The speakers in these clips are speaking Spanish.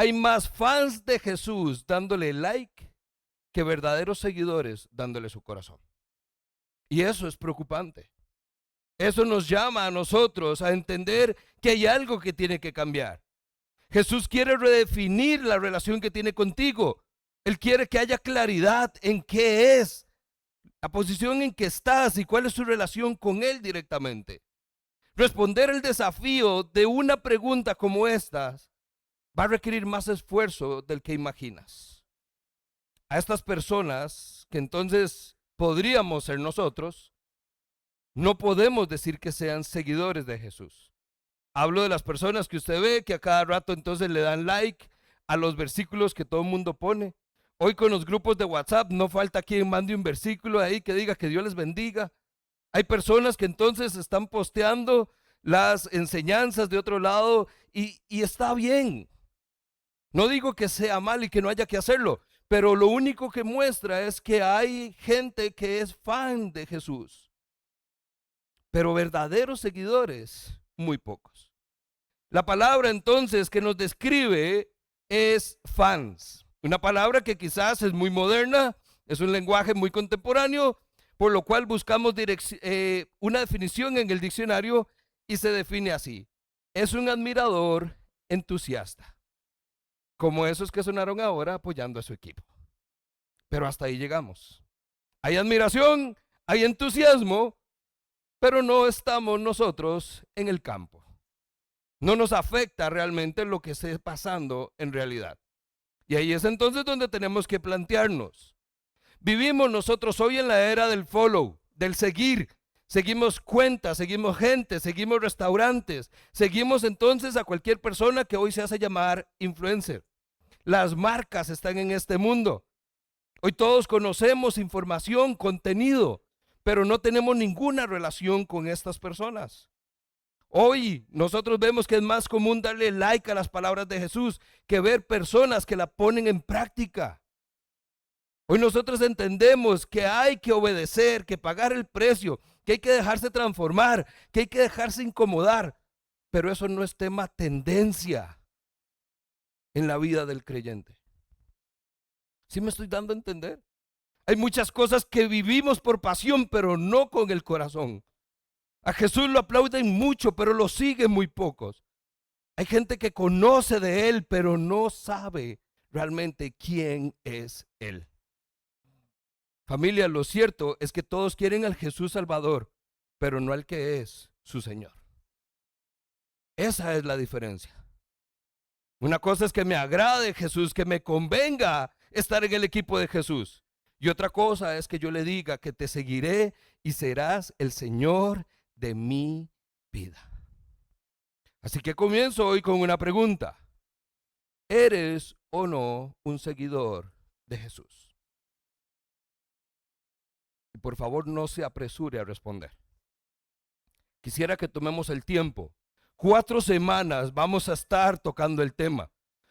Hay más fans de Jesús dándole like que verdaderos seguidores dándole su corazón. Y eso es preocupante. Eso nos llama a nosotros a entender que hay algo que tiene que cambiar. Jesús quiere redefinir la relación que tiene contigo. Él quiere que haya claridad en qué es la posición en que estás y cuál es su relación con Él directamente. Responder el desafío de una pregunta como esta va a requerir más esfuerzo del que imaginas. A estas personas, que entonces podríamos ser nosotros, no podemos decir que sean seguidores de Jesús. Hablo de las personas que usted ve que a cada rato entonces le dan like a los versículos que todo el mundo pone. Hoy con los grupos de WhatsApp no falta quien mande un versículo ahí que diga que Dios les bendiga. Hay personas que entonces están posteando las enseñanzas de otro lado y está bien. No digo que sea mal y que no haya que hacerlo, pero lo único que muestra es que hay gente que es fan de Jesús. Pero verdaderos seguidores, muy pocos. La palabra entonces que nos describe es fans. Una palabra que quizás es muy moderna, es un lenguaje muy contemporáneo, por lo cual buscamos una definición en el diccionario y se define así. Es un admirador entusiasta, como esos que sonaron ahora apoyando a su equipo. Pero hasta ahí llegamos. Hay admiración, hay entusiasmo, pero no estamos nosotros en el campo. No nos afecta realmente lo que esté pasando en realidad. Y ahí es entonces donde tenemos que plantearnos. Vivimos nosotros hoy en la era del follow, del seguir. Seguimos cuentas, seguimos gente, seguimos restaurantes, seguimos entonces a cualquier persona que hoy se hace llamar influencer. Las marcas están en este mundo. Hoy todos conocemos información, contenido, pero no tenemos ninguna relación con estas personas. Hoy nosotros vemos que es más común darle like a las palabras de Jesús que ver personas que la ponen en práctica. Hoy nosotros entendemos que hay que obedecer, que pagar el precio, que hay que dejarse transformar, que hay que dejarse incomodar, pero eso no es tema tendencia en la vida del creyente. ¿Sí me estoy dando a entender? Hay muchas cosas que vivimos por pasión, pero no con el corazón. A Jesús lo aplauden mucho, pero lo siguen muy pocos. Hay gente que conoce de Él, pero no sabe realmente quién es Él. Familia, lo cierto es que todos quieren al Jesús Salvador, pero no al que es su Señor. Esa es la diferencia. Una cosa es que me agrade Jesús, que me convenga estar en el equipo de Jesús. Y otra cosa es que yo le diga que te seguiré y serás el Señor de mi vida. Así que comienzo hoy con una pregunta. ¿Eres o no un seguidor de Jesús? Y por favor no se apresure a responder. Quisiera que tomemos el tiempo. 4 semanas vamos a estar tocando el tema.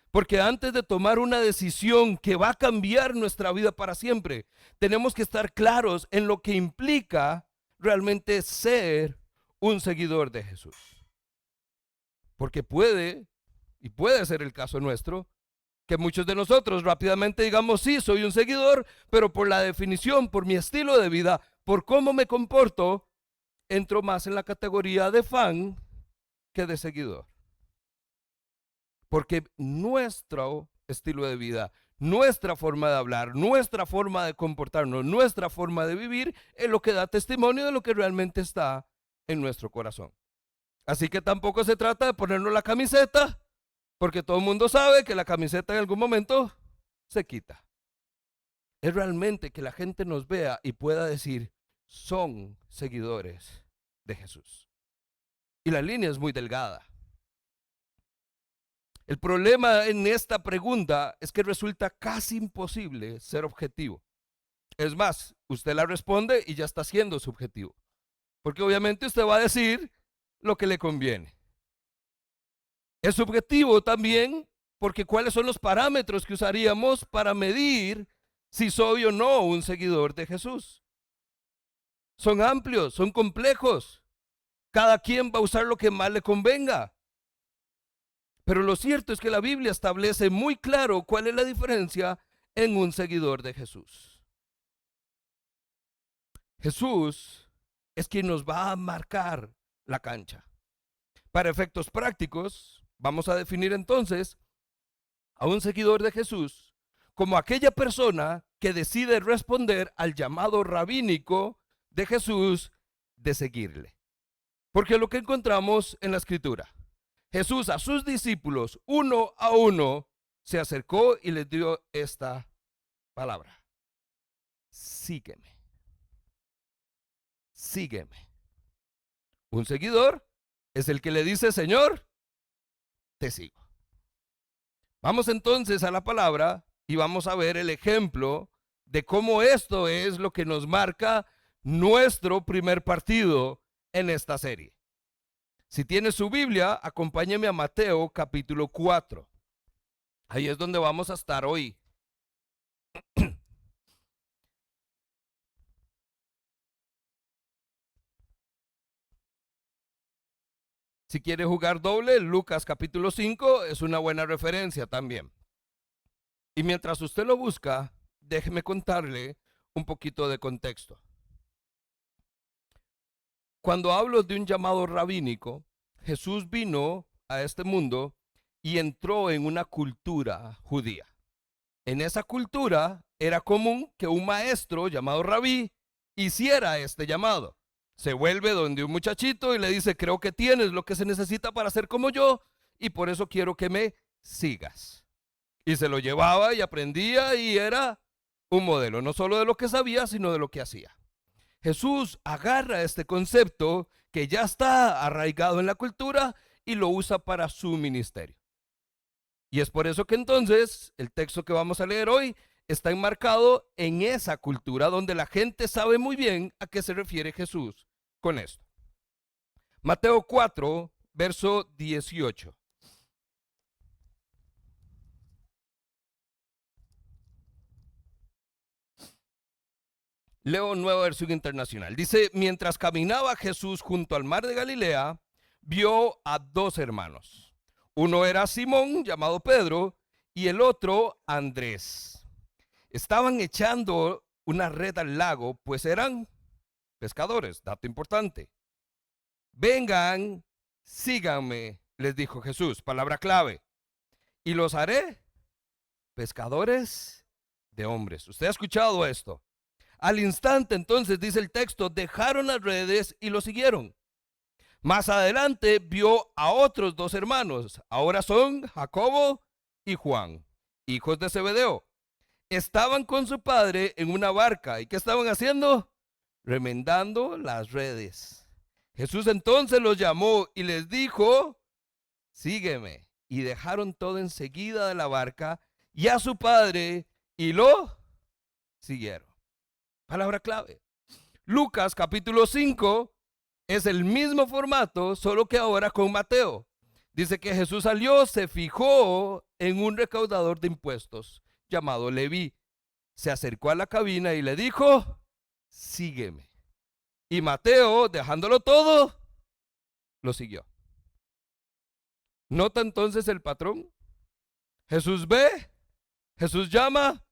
Porque antes de tomar una decisión que va a cambiar nuestra vida para siempre, tenemos que estar claros en lo que implica realmente ser un seguidor de Jesús. Porque puede ser el caso nuestro, que muchos de nosotros rápidamente digamos, sí, soy un seguidor, pero por la definición, por mi estilo de vida, por cómo me comporto, entro más en la categoría de fan que de seguidor. Porque nuestro estilo de vida, nuestra forma de hablar, nuestra forma de comportarnos, nuestra forma de vivir es lo que da testimonio de lo que realmente está en nuestro corazón. Así que tampoco se trata de ponernos la camiseta, porque todo el mundo sabe que la camiseta en algún momento se quita. Es realmente que la gente nos vea y pueda decir, son seguidores de Jesús. Y la línea es muy delgada. El problema en esta pregunta es que resulta casi imposible ser objetivo. Es más, usted la responde y ya está siendo subjetivo. Porque obviamente usted va a decir lo que le conviene. Es subjetivo también porque ¿cuáles son los parámetros que usaríamos para medir si soy o no un seguidor de Jesús? Son amplios, son complejos. Cada quien va a usar lo que más le convenga. Pero lo cierto es que la Biblia establece muy claro cuál es la diferencia en un seguidor de Jesús. Jesús es quien nos va a marcar la cancha. Para efectos prácticos, vamos a definir entonces a un seguidor de Jesús como aquella persona que decide responder al llamado rabínico de Jesús de seguirle. Porque lo que encontramos en la Escritura, Jesús a sus discípulos uno a uno se acercó y les dio esta palabra: sígueme, sígueme. Un seguidor es el que le dice: Señor, te sigo. Vamos entonces a la palabra y vamos a ver el ejemplo de cómo esto es lo que nos marca nuestro primer partido en esta serie. Si tiene su Biblia, acompáñeme a Mateo capítulo 4. Ahí es donde vamos a estar hoy. Si quiere jugar doble, Lucas capítulo 5 es una buena referencia también. Y mientras usted lo busca, déjeme contarle un poquito de contexto. Cuando hablo de un llamado rabínico, Jesús vino a este mundo y entró en una cultura judía. En esa cultura era común que un maestro llamado rabí hiciera este llamado. Se vuelve donde un muchachito y le dice: creo que tienes lo que se necesita para ser como yo y por eso quiero que me sigas. Y se lo llevaba y aprendía y era un modelo, no solo de lo que sabía, sino de lo que hacía. Jesús agarra este concepto que ya está arraigado en la cultura y lo usa para su ministerio. Y es por eso que entonces el texto que vamos a leer hoy está enmarcado en esa cultura donde la gente sabe muy bien a qué se refiere Jesús con esto. Mateo 4, verso 18. Leo Nueva Versión Internacional. Dice: mientras caminaba Jesús junto al mar de Galilea, vio a dos hermanos. Uno era Simón, llamado Pedro, y el otro Andrés. Estaban echando una red al lago, pues eran pescadores. Dato importante. Vengan, síganme, les dijo Jesús. Palabra clave. Y los haré pescadores de hombres. ¿Usted ha escuchado esto? Al instante, entonces, dice el texto, dejaron las redes y lo siguieron. Más adelante vio a otros dos hermanos. Ahora son Jacobo y Juan, hijos de Zebedeo. Estaban con su padre en una barca. ¿Y qué estaban haciendo? Remendando las redes. Jesús entonces los llamó y les dijo: sígueme. Y dejaron todo enseguida de la barca y a su padre y lo siguieron. Palabra clave. Lucas capítulo 5 es el mismo formato, solo que ahora con Mateo. Dice que Jesús salió, se fijó en un recaudador de impuestos llamado Leví. Se acercó a la cabina y le dijo: sígueme. Y Mateo, dejándolo todo, lo siguió. ¿Nota entonces el patrón? Jesús ve, Jesús llama,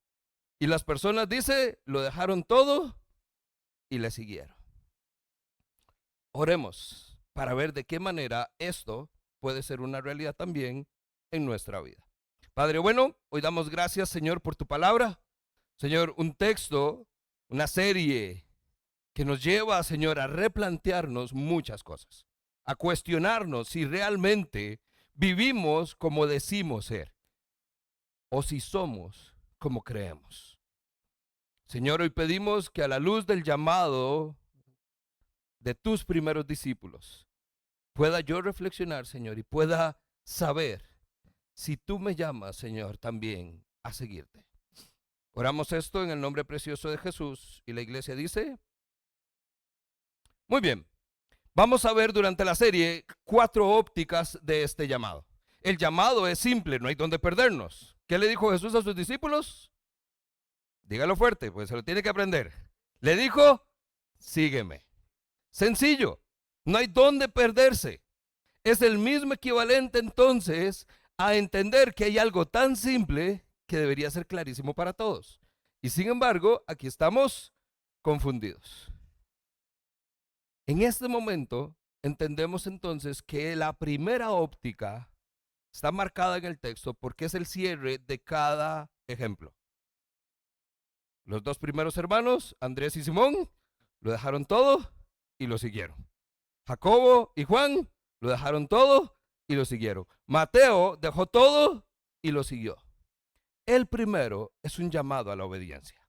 y las personas, dice, lo dejaron todo y le siguieron. Oremos para ver de qué manera esto puede ser una realidad también en nuestra vida. Padre bueno, hoy damos gracias, Señor, por tu palabra. Señor, un texto, una serie que nos lleva, Señor, a replantearnos muchas cosas, a cuestionarnos si realmente vivimos como decimos ser o si somos como creemos. Señor, hoy pedimos que a la luz del llamado de tus primeros discípulos pueda yo reflexionar, Señor, y pueda saber si tú me llamas, Señor, también a seguirte. Oramos esto en el nombre precioso de Jesús, y la iglesia dice: muy bien. Vamos a ver durante la serie 4 ópticas de este llamado. El llamado es simple, no hay donde perdernos. ¿Qué le dijo Jesús a sus discípulos? Dígalo fuerte, pues se lo tiene que aprender. Le dijo: sígueme. Sencillo, no hay dónde perderse. Es el mismo equivalente entonces a entender que hay algo tan simple que debería ser clarísimo para todos. Y sin embargo, aquí estamos confundidos. En este momento entendemos entonces que la primera óptica está marcada en el texto porque es el cierre de cada ejemplo. Los dos primeros hermanos, Andrés y Simón, lo dejaron todo y lo siguieron. Jacobo y Juan lo dejaron todo y lo siguieron. Mateo dejó todo y lo siguió. El primero es un llamado a la obediencia.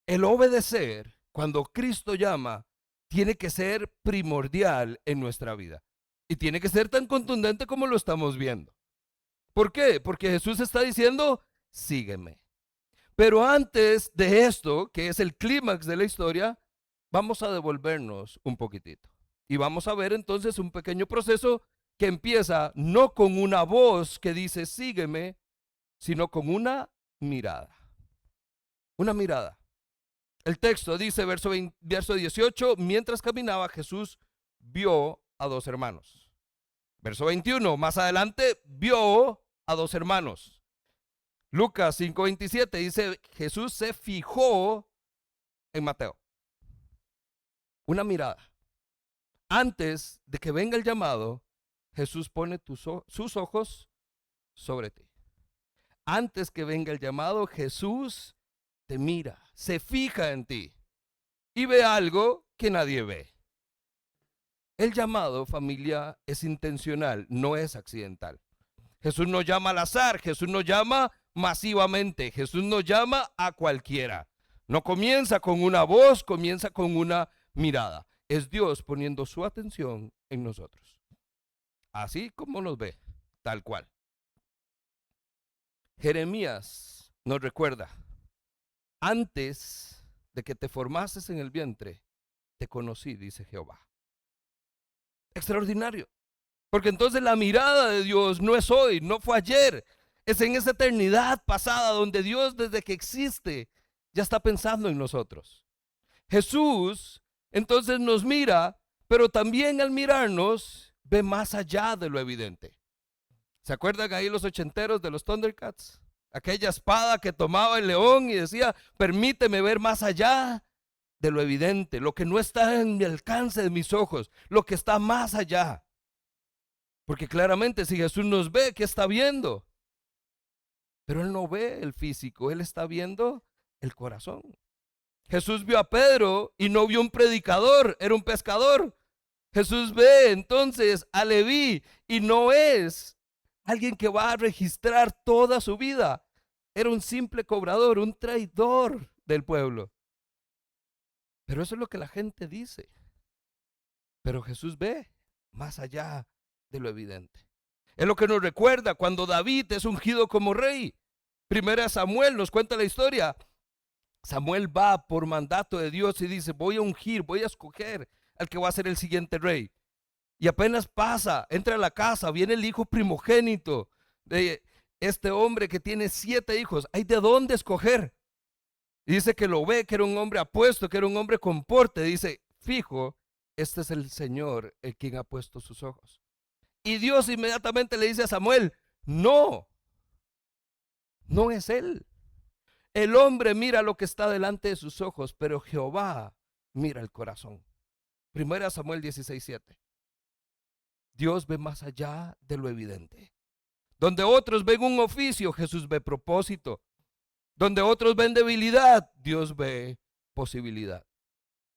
El obedecer, cuando Cristo llama, tiene que ser primordial en nuestra vida. Y tiene que ser tan contundente como lo estamos viendo. ¿Por qué? Porque Jesús está diciendo, sígueme. Pero antes de esto, que es el clímax de la historia, vamos a devolvernos un poquitito. Y vamos a ver entonces un pequeño proceso que empieza no con una voz que dice, sígueme, sino con una mirada. Una mirada. El texto dice, verso 18, mientras caminaba Jesús vio a dos hermanos. Verso 21, más adelante vio a dos hermanos. Lucas 5:27 dice, Jesús se fijó en Mateo. Una mirada. Antes de que venga el llamado, Jesús pone sus ojos sobre ti. Antes que venga el llamado, Jesús te mira, se fija en ti y ve algo que nadie ve. El llamado, familia, es intencional, no es accidental. Jesús no llama al azar, Jesús no llama masivamente, Jesús no llama a cualquiera. No comienza con una voz, comienza con una mirada. Es Dios poniendo su atención en nosotros. Así como nos ve, tal cual. Jeremías nos recuerda, antes de que te formases en el vientre, te conocí, dice Jehová. Extraordinario. Porque entonces la mirada de Dios no es hoy, no fue ayer, es en esa eternidad pasada donde Dios desde que existe ya está pensando en nosotros. Jesús entonces nos mira, pero también al mirarnos ve más allá de lo evidente. ¿Se acuerdan ahí los ochenteros de los Thundercats? Aquella espada que tomaba el león y decía, permíteme ver más allá de lo evidente, lo que no está en mi alcance de mis ojos, lo que está más allá. Porque claramente si Jesús nos ve, ¿qué está viendo? Pero Él no ve el físico, Él está viendo el corazón. Jesús vio a Pedro y no vio un predicador, era un pescador. Jesús ve entonces a Leví y no es alguien que va a registrar toda su vida. Era un simple cobrador, un traidor del pueblo. Pero eso es lo que la gente dice. Pero Jesús ve más allá de lo evidente. Es lo que nos recuerda cuando David es ungido como rey. Primera Samuel nos cuenta la historia. Samuel va por mandato de Dios y dice, voy a ungir, voy a escoger al que va a ser el siguiente rey. Y apenas pasa, entra a la casa, viene el hijo primogénito de este hombre que tiene 7 hijos. ¿Hay de dónde escoger? Y dice que lo ve, que era un hombre apuesto, que era un hombre con porte. Dice, fijo, este es el Señor el quien ha puesto sus ojos. Y Dios inmediatamente le dice a Samuel, no, no es él. El hombre mira lo que está delante de sus ojos, pero Jehová mira el corazón. Primera Samuel 16:7. Dios ve más allá de lo evidente. Donde otros ven un oficio, Jesús ve propósito. Donde otros ven debilidad, Dios ve posibilidad.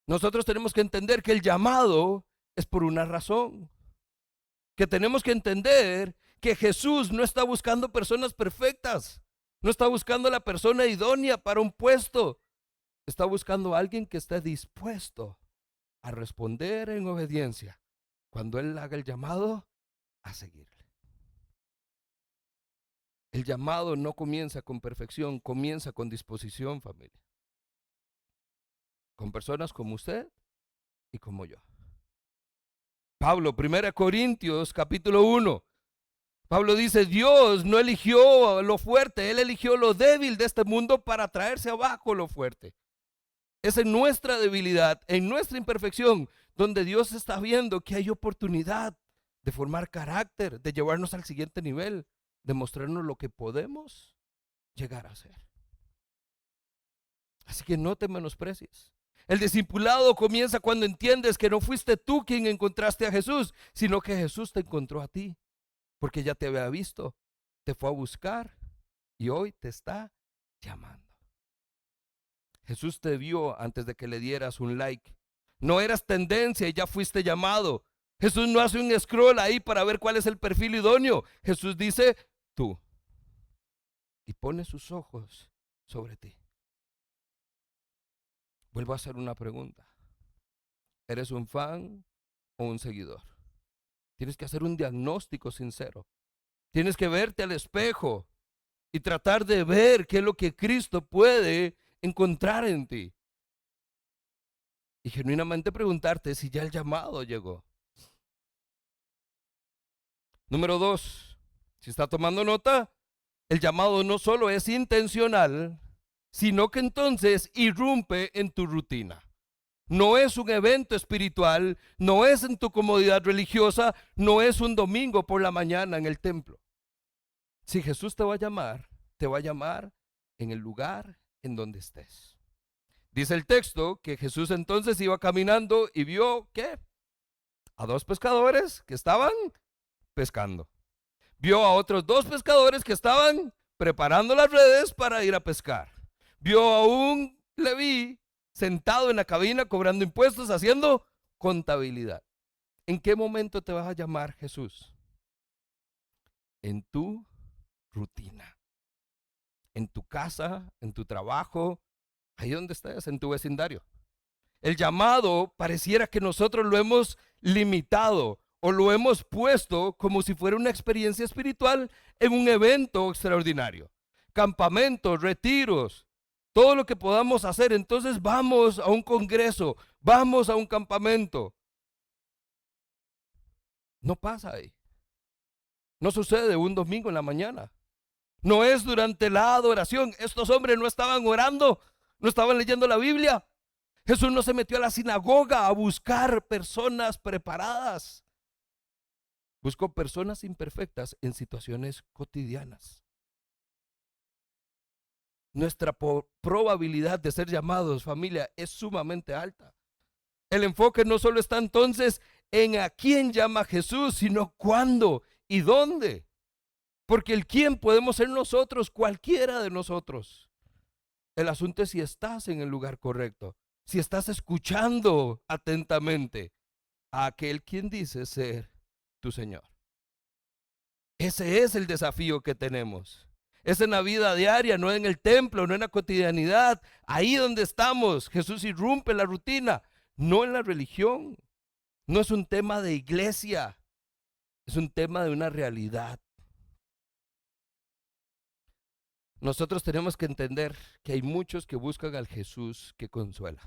Nosotros tenemos que entender que el llamado es por una razón. Que tenemos que entender que Jesús no está buscando personas perfectas. No está buscando la persona idónea para un puesto. Está buscando a alguien que esté dispuesto a responder en obediencia cuando Él haga el llamado a seguirle. El llamado no comienza con perfección, comienza con disposición, familia. Con personas como usted y como yo. Pablo, 1 Corintios capítulo 1. Pablo dice, Dios no eligió lo fuerte, Él eligió lo débil de este mundo para traerse abajo lo fuerte. Es en nuestra debilidad, en nuestra imperfección, donde Dios está viendo que hay oportunidad de formar carácter, de llevarnos al siguiente nivel. de mostrarnos lo que podemos llegar a ser. Así que no te menosprecies. El discipulado comienza cuando entiendes que no fuiste tú quien encontraste a Jesús, sino que Jesús te encontró a ti, porque ya te había visto, te fue a buscar y hoy te está llamando. Jesús te vio antes de que le dieras un like. No eras tendencia y ya fuiste llamado. Jesús no hace un scroll ahí para ver cuál es el perfil idóneo. Jesús dice, tú. Y pone sus ojos sobre ti. Vuelvo a hacer una pregunta. ¿Eres un fan o un seguidor? Tienes que hacer un diagnóstico sincero. Tienes que verte al espejo y tratar de ver qué es lo que Cristo puede encontrar en ti. Y genuinamente preguntarte si ya el llamado llegó. Número 2, si está tomando nota, el llamado no solo es intencional, sino que entonces irrumpe en tu rutina. No es un evento espiritual, no es en tu comodidad religiosa, no es un domingo por la mañana en el templo. Si Jesús te va a llamar en el lugar en donde estés. Dice el texto que Jesús entonces iba caminando y vio, ¿qué? A 2 pescadores que estaban pescando. Vio a otros 2 pescadores que estaban preparando las redes para ir a pescar. Vio a un Leví sentado en la cabina cobrando impuestos, haciendo contabilidad. ¿En qué momento te vas a llamar Jesús? En tu rutina, en tu casa, en tu trabajo, ahí donde estés, en tu vecindario. El llamado pareciera que nosotros lo hemos limitado o lo hemos puesto como si fuera una experiencia espiritual en un evento extraordinario. Campamentos, retiros, todo lo que podamos hacer. Entonces vamos a un congreso, vamos a un campamento. No pasa ahí. No sucede un domingo en la mañana. No es durante la adoración. Estos hombres no estaban orando, no estaban leyendo la Biblia. Jesús no se metió a la sinagoga a buscar personas preparadas. Buscó personas imperfectas en situaciones cotidianas. Nuestra probabilidad de ser llamados, familia, es sumamente alta. El enfoque no solo está entonces en a quién llama Jesús, sino cuándo y dónde. Porque el quién podemos ser nosotros, cualquiera de nosotros. El asunto es si estás en el lugar correcto, si estás escuchando atentamente a aquel quien dice ser tu Señor. Ese es el desafío que tenemos. Es en la vida diaria, no en el templo, no en la cotidianidad. Ahí donde estamos, Jesús irrumpe la rutina, no en la religión. No es un tema de iglesia, es un tema de una realidad. Nosotros tenemos que entender que hay muchos que buscan al Jesús que consuela.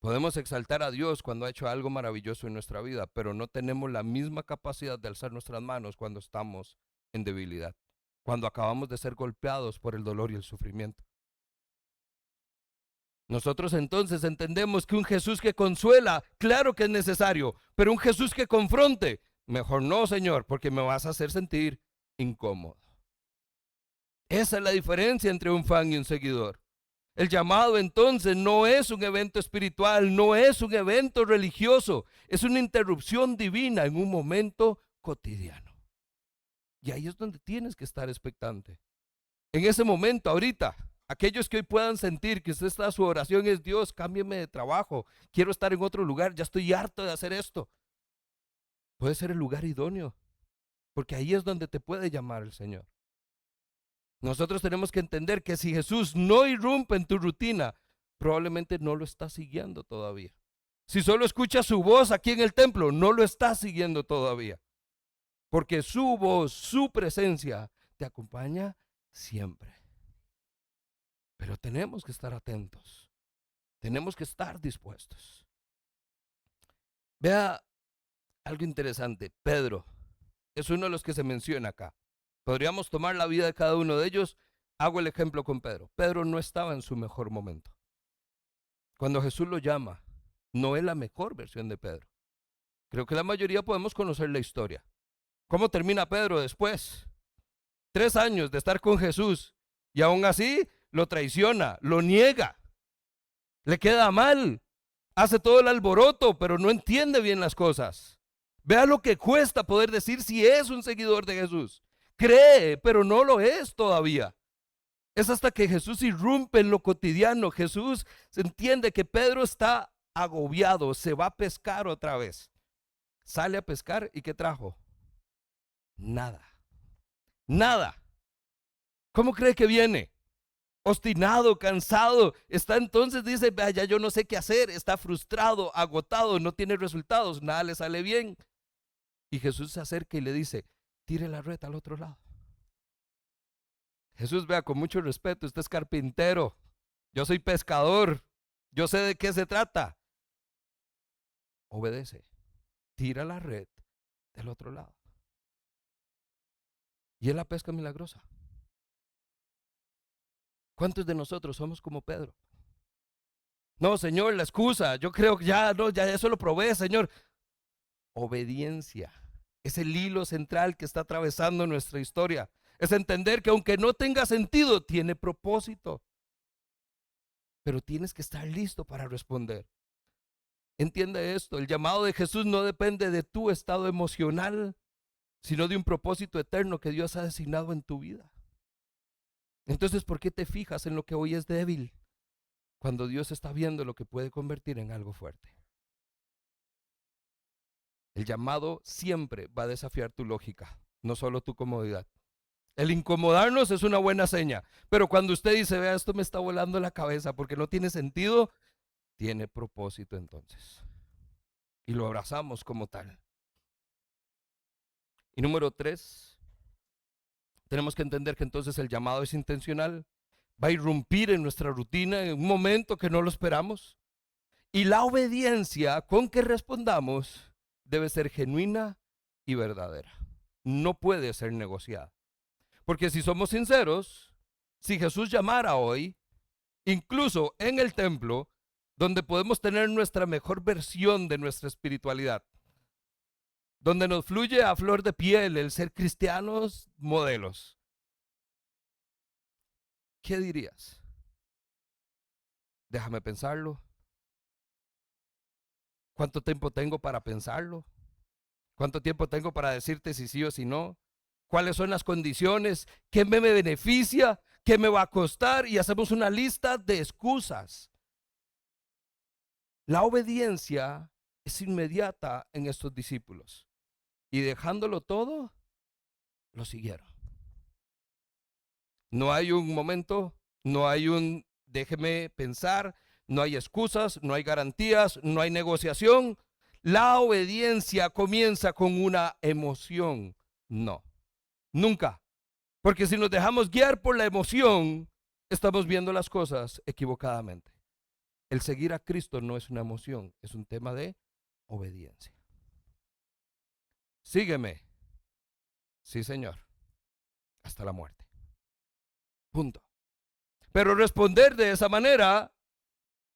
Podemos exaltar a Dios cuando ha hecho algo maravilloso en nuestra vida, pero no tenemos la misma capacidad de alzar nuestras manos cuando estamos en debilidad, cuando acabamos de ser golpeados por el dolor y el sufrimiento. Nosotros entonces entendemos que un Jesús que consuela, claro que es necesario, pero un Jesús que confronte, mejor no, Señor, porque me vas a hacer sentir incómodo. Esa es la diferencia entre un fan y un seguidor. El llamado entonces no es un evento espiritual, no es un evento religioso, es una interrupción divina en un momento cotidiano. Y ahí es donde tienes que estar expectante. En ese momento, ahorita, aquellos que hoy puedan sentir que usted está, su oración es: Dios, cámbiame de trabajo, quiero estar en otro lugar, ya estoy harto de hacer esto. Puede ser el lugar idóneo, porque ahí es donde te puede llamar el Señor. Nosotros tenemos que entender que si Jesús no irrumpe en tu rutina, probablemente no lo estás siguiendo todavía. Si solo escuchas su voz aquí en el templo, no lo estás siguiendo todavía. Porque su voz, su presencia te acompaña siempre. Pero tenemos que estar atentos. Tenemos que estar dispuestos. Vea algo interesante. Pedro es uno de los que se menciona acá. Podríamos tomar la vida de cada uno de ellos. Hago el ejemplo con Pedro. Pedro no estaba en su mejor momento. Cuando Jesús lo llama, no es la mejor versión de Pedro. Creo que la mayoría podemos conocer la historia. ¿Cómo termina Pedro después? 3 años de estar con Jesús y aún así lo traiciona, lo niega, le queda mal, hace todo el alboroto, pero no entiende bien las cosas. Vea lo que cuesta poder decir si es un seguidor de Jesús. Cree, pero no lo es todavía. Es hasta que Jesús irrumpe en lo cotidiano. Jesús se entiende que Pedro está agobiado, se va a pescar otra vez. Sale a pescar y ¿qué trajo? Nada. Nada. ¿Cómo cree que viene? Obstinado, cansado. Está entonces, dice, vaya, yo no sé qué hacer. Está frustrado, agotado, no tiene resultados, nada le sale bien. Y Jesús se acerca y le dice, tire la red al otro lado. Jesús, vea, con mucho respeto, usted es carpintero, yo soy pescador, yo sé de qué se trata. Obedece, tira la red del otro lado. Y es la pesca milagrosa. ¿Cuántos de nosotros somos como Pedro? No, Señor, la excusa, yo creo que ya, no, ya eso lo probé, Señor. Obediencia es el hilo central que está atravesando nuestra historia. Es entender que aunque no tenga sentido, tiene propósito. Pero tienes que estar listo para responder. Entiende esto, el llamado de Jesús no depende de tu estado emocional, sino de un propósito eterno que Dios ha designado en tu vida. Entonces, ¿por qué te fijas en lo que hoy es débil, cuando Dios está viendo lo que puede convertir en algo fuerte? El llamado siempre va a desafiar tu lógica, no solo tu comodidad. El incomodarnos es una buena seña, pero cuando usted dice, vea, esto me está volando la cabeza porque no tiene sentido, tiene propósito entonces. Y lo abrazamos como tal. Y número 3, tenemos que entender que entonces el llamado es intencional, va a irrumpir en nuestra rutina en un momento que no lo esperamos. Y la obediencia con que respondamos debe ser genuina y verdadera. No puede ser negociada. Porque si somos sinceros, si Jesús llamara hoy, incluso en el templo, donde podemos tener nuestra mejor versión de nuestra espiritualidad, donde nos fluye a flor de piel el ser cristianos modelos, ¿qué dirías? Déjame pensarlo. ¿Cuánto tiempo tengo para pensarlo? ¿Cuánto tiempo tengo para decirte si sí o si no? ¿Cuáles son las condiciones? ¿Qué me beneficia? ¿Qué me va a costar? Y hacemos una lista de excusas. La obediencia es inmediata en estos discípulos. Y dejándolo todo, lo siguieron. No hay un momento, no hay un déjeme pensar, no hay excusas, no hay garantías, no hay negociación. La obediencia comienza con una emoción. No. Nunca. Porque si nos dejamos guiar por la emoción, estamos viendo las cosas equivocadamente. El seguir a Cristo no es una emoción, es un tema de obediencia. Sígueme. Sí, Señor. Hasta la muerte. Punto. Pero responder de esa manera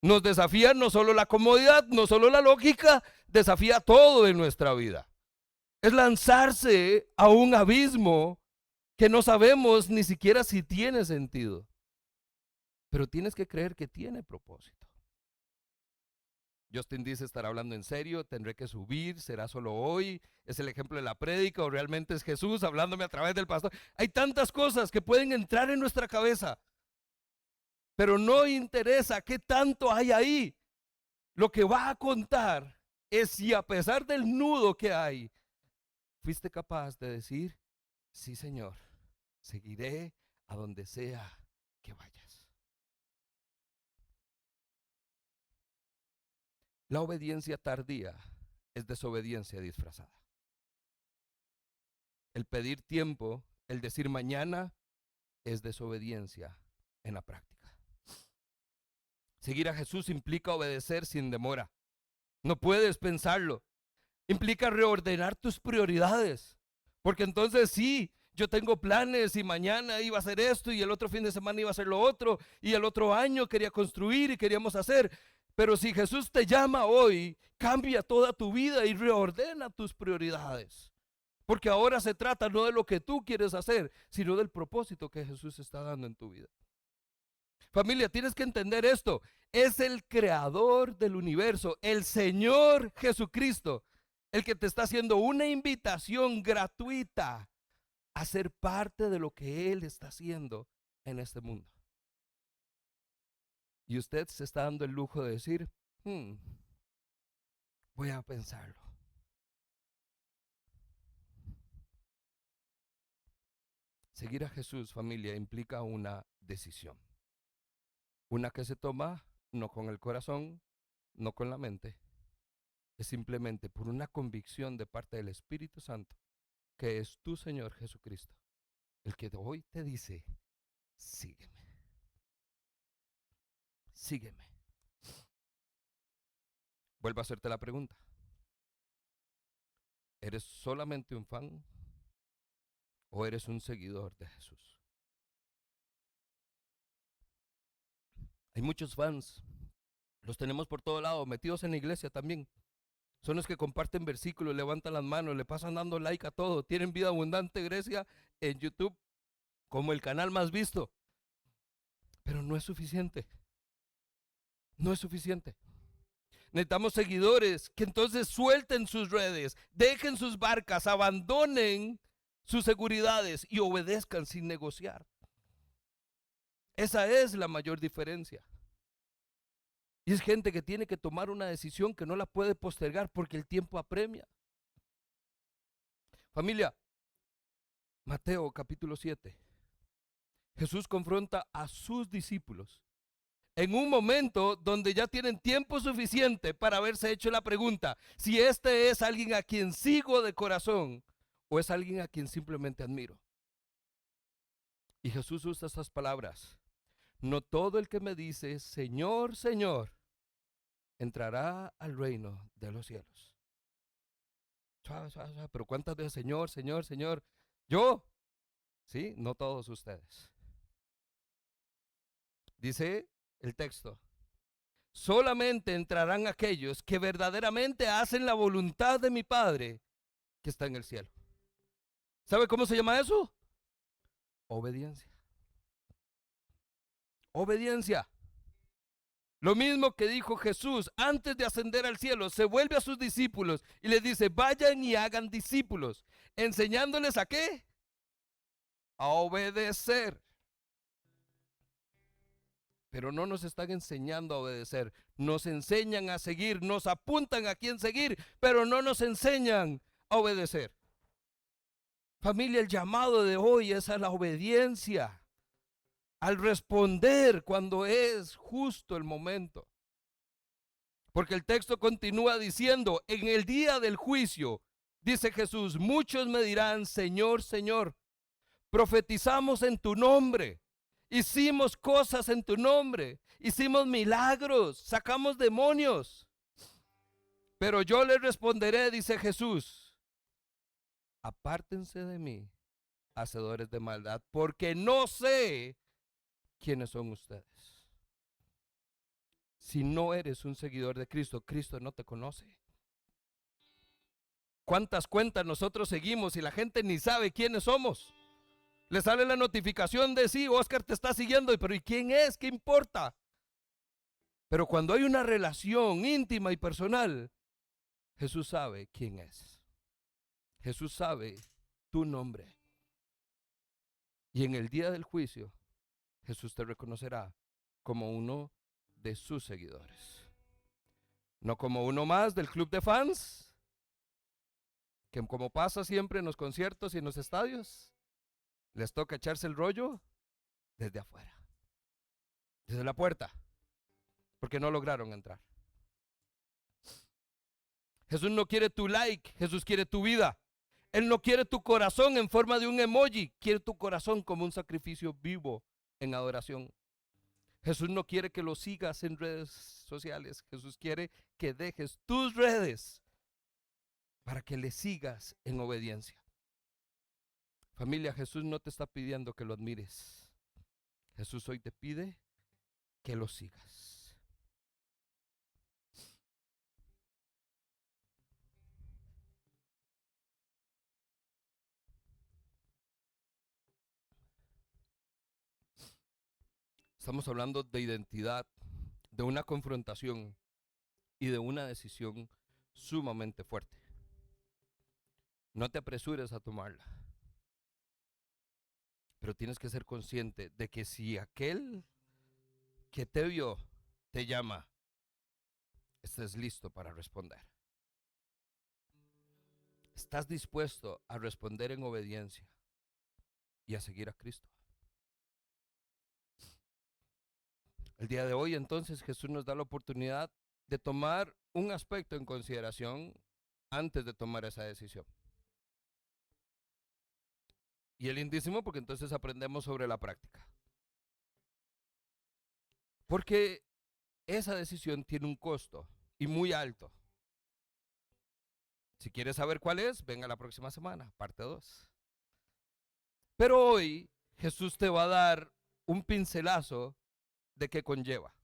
nos desafía no solo la comodidad, no solo la lógica, desafía todo en nuestra vida. Es lanzarse a un abismo que no sabemos ni siquiera si tiene sentido. Pero tienes que creer que tiene propósito. Justin dice, ¿estará hablando en serio? ¿Tendré que subir? ¿Será solo hoy? ¿Es el ejemplo de la prédica o realmente es Jesús hablándome a través del pastor? Hay tantas cosas que pueden entrar en nuestra cabeza, pero no interesa qué tanto hay ahí. Lo que va a contar es si a pesar del nudo que hay, fuiste capaz de decir, sí, Señor, seguiré a donde sea que vayas. La obediencia tardía es desobediencia disfrazada. El pedir tiempo, el decir mañana, es desobediencia en la práctica. Seguir a Jesús implica obedecer sin demora. No puedes pensarlo. Implica reordenar tus prioridades. Porque entonces sí, yo tengo planes y mañana iba a hacer esto y el otro fin de semana iba a hacer lo otro y el otro año quería construir y queríamos hacer. Pero si Jesús te llama hoy, cambia toda tu vida y reordena tus prioridades. Porque ahora se trata no de lo que tú quieres hacer, sino del propósito que Jesús está dando en tu vida. Familia, tienes que entender esto. Es el creador del universo, el Señor Jesucristo, el que te está haciendo una invitación gratuita a ser parte de lo que Él está haciendo en este mundo. Y usted se está dando el lujo de decir, voy a pensarlo. Seguir a Jesús, familia, implica una decisión. Una que se toma no con el corazón, no con la mente. Es simplemente por una convicción de parte del Espíritu Santo, que es tu Señor Jesucristo, el que hoy te dice, sígueme, sígueme. Vuelvo a hacerte la pregunta. ¿Eres solamente un fan o eres un seguidor de Jesús? Hay muchos fans, los tenemos por todo lado, metidos en la iglesia también. Son los que comparten versículos, levantan las manos, le pasan dando like a todo. Tienen Vida Abundante Grecia en YouTube como el canal más visto. Pero no es suficiente. No es suficiente. Necesitamos seguidores que entonces suelten sus redes, dejen sus barcas, abandonen sus seguridades y obedezcan sin negociar. Esa es la mayor diferencia. Y es gente que tiene que tomar una decisión que no la puede postergar porque el tiempo apremia. Familia, Mateo capítulo 7. Jesús confronta a sus discípulos en un momento donde ya tienen tiempo suficiente para haberse hecho la pregunta, si este es alguien a quien sigo de corazón o es alguien a quien simplemente admiro. Y Jesús usa estas palabras: no todo el que me dice Señor, Señor, entrará al reino de los cielos. Pero ¿cuántas veces Señor, Señor, Señor? Yo, sí, no todos ustedes. Dice el texto: solamente entrarán aquellos que verdaderamente hacen la voluntad de mi Padre que está en el cielo. ¿Sabe cómo se llama eso? Obediencia. Obediencia. Lo mismo que dijo Jesús antes de ascender al cielo, se vuelve a sus discípulos y les dice, vayan y hagan discípulos, enseñándoles a qué? A obedecer. Pero no nos están enseñando a obedecer, nos enseñan a seguir, nos apuntan a quién seguir, pero no nos enseñan a obedecer. Familia, el llamado de hoy es a la obediencia, al responder cuando es justo el momento. Porque el texto continúa diciendo, en el día del juicio, dice Jesús, muchos me dirán, Señor, Señor, profetizamos en tu nombre, hicimos cosas en tu nombre, hicimos milagros, sacamos demonios. Pero yo les responderé, dice Jesús, apártense de mí, hacedores de maldad, porque no sé quiénes son ustedes. Si no eres un seguidor de Cristo, Cristo no te conoce. ¿Cuántas cuentas nosotros seguimos y la gente ni sabe quiénes somos? Le sale la notificación de sí, Oscar te está siguiendo, pero ¿y quién es? ¿Qué importa? Pero cuando hay una relación íntima y personal, Jesús sabe quién es. Jesús sabe tu nombre. Y en el día del juicio, Jesús te reconocerá como uno de sus seguidores. No como uno más del club de fans, que como pasa siempre en los conciertos y en los estadios, les toca echarse el rollo desde afuera, desde la puerta, porque no lograron entrar. Jesús no quiere tu like, Jesús quiere tu vida. Él no quiere tu corazón en forma de un emoji, quiere tu corazón como un sacrificio vivo en adoración. Jesús no quiere que lo sigas en redes sociales, Jesús quiere que dejes tus redes para que le sigas en obediencia. Familia, Jesús no te está pidiendo que lo admires. Jesús hoy te pide que lo sigas. Estamos hablando de identidad, de una confrontación y de una decisión sumamente fuerte. No te apresures a tomarla, pero tienes que ser consciente de que si aquel que te vio te llama, estés listo para responder. ¿Estás dispuesto a responder en obediencia y a seguir a Cristo? El día de hoy, entonces, Jesús nos da la oportunidad de tomar un aspecto en consideración antes de tomar esa decisión. Y es lindísimo porque entonces aprendemos sobre la práctica. Porque esa decisión tiene un costo y muy alto. Si quieres saber cuál es, venga la próxima semana, parte 2. Pero hoy Jesús te va a dar un pincelazo de qué conlleva.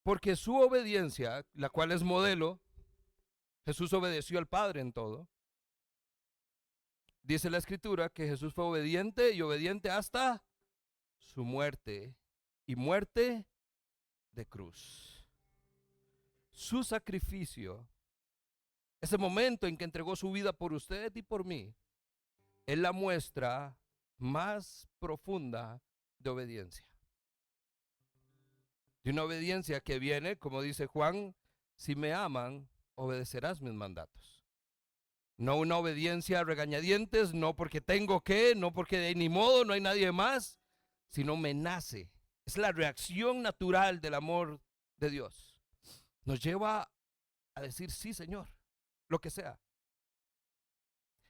Porque su obediencia, la cual es modelo, Jesús obedeció al Padre en todo. Dice la Escritura que Jesús fue obediente y obediente hasta su muerte y muerte de cruz. Su sacrificio, ese momento en que entregó su vida por usted y por mí, es la muestra más profunda de obediencia. De una obediencia que viene, como dice Juan, si me aman, obedecerás mis mandatos. No una obediencia a regañadientes, no porque tengo que, no porque de ni modo, no hay nadie más, sino me nace. Es la reacción natural del amor de Dios. Nos lleva a decir sí, Señor, lo que sea.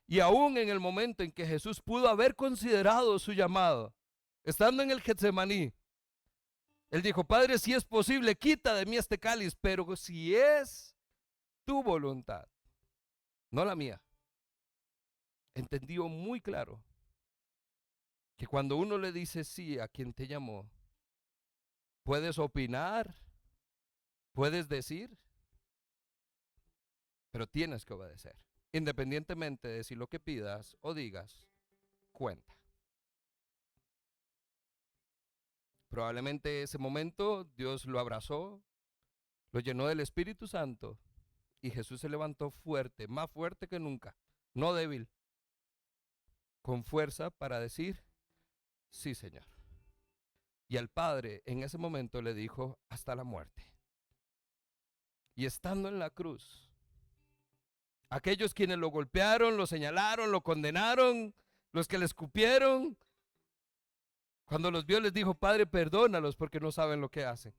Y aún en el momento en que Jesús pudo haber considerado su llamado, estando en el Getsemaní, él dijo, Padre, si es posible, quita de mí este cáliz, pero si es tu voluntad, no la mía. Entendió muy claro que cuando uno le dice sí a quien te llamó, puedes opinar, puedes decir, pero tienes que obedecer. Independientemente de si lo que pidas o digas cuenta. Probablemente ese momento Dios lo abrazó, lo llenó del Espíritu Santo y Jesús se levantó fuerte, más fuerte que nunca, no débil, con fuerza para decir, sí, Señor. Y al Padre en ese momento le dijo, hasta la muerte. Y estando en la cruz, aquellos quienes lo golpearon, lo señalaron, lo condenaron, los que le escupieron, cuando los vio les dijo, Padre, perdónalos porque no saben lo que hacen.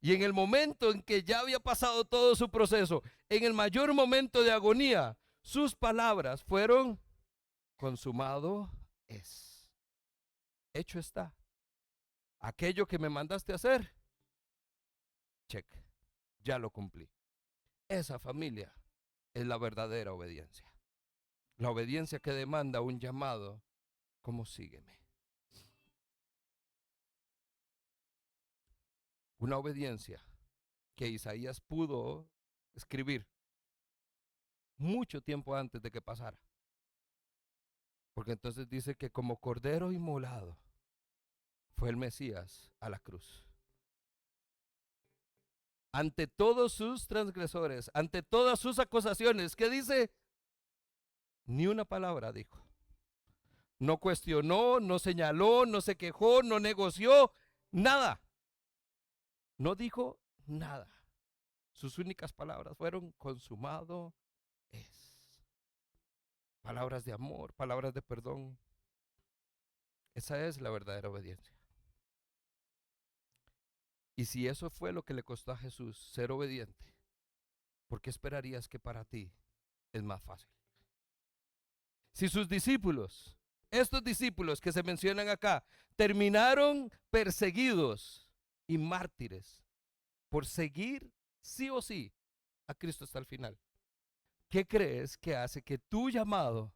Y en el momento en que ya había pasado todo su proceso, en el mayor momento de agonía, sus palabras fueron, consumado es. Hecho está. Aquello que me mandaste a hacer, check, ya lo cumplí. Esa familia es la verdadera obediencia. La obediencia que demanda un llamado como sígueme. Una obediencia que Isaías pudo escribir mucho tiempo antes de que pasara. Porque entonces dice que como cordero inmolado fue el Mesías a la cruz. Ante todos sus transgresores, ante todas sus acusaciones, ¿qué dice? Ni una palabra dijo. No cuestionó, no señaló, no se quejó, no negoció, nada. No dijo nada. Sus únicas palabras fueron consumado es. Palabras de amor, palabras de perdón. Esa es la verdadera obediencia. Y si eso fue lo que le costó a Jesús ser obediente, ¿por qué esperarías que para ti es más fácil? Si sus discípulos, estos discípulos que se mencionan acá, terminaron perseguidos y mártires por seguir sí o sí a Cristo hasta el final, ¿qué crees que hace que tu llamado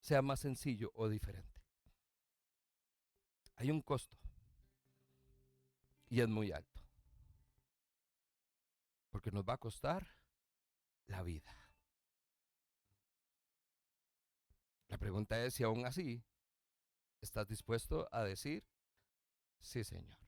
sea más sencillo o diferente? Hay un costo y es muy alto, porque nos va a costar la vida. La pregunta es si aún así estás dispuesto a decir, Sí, Señor.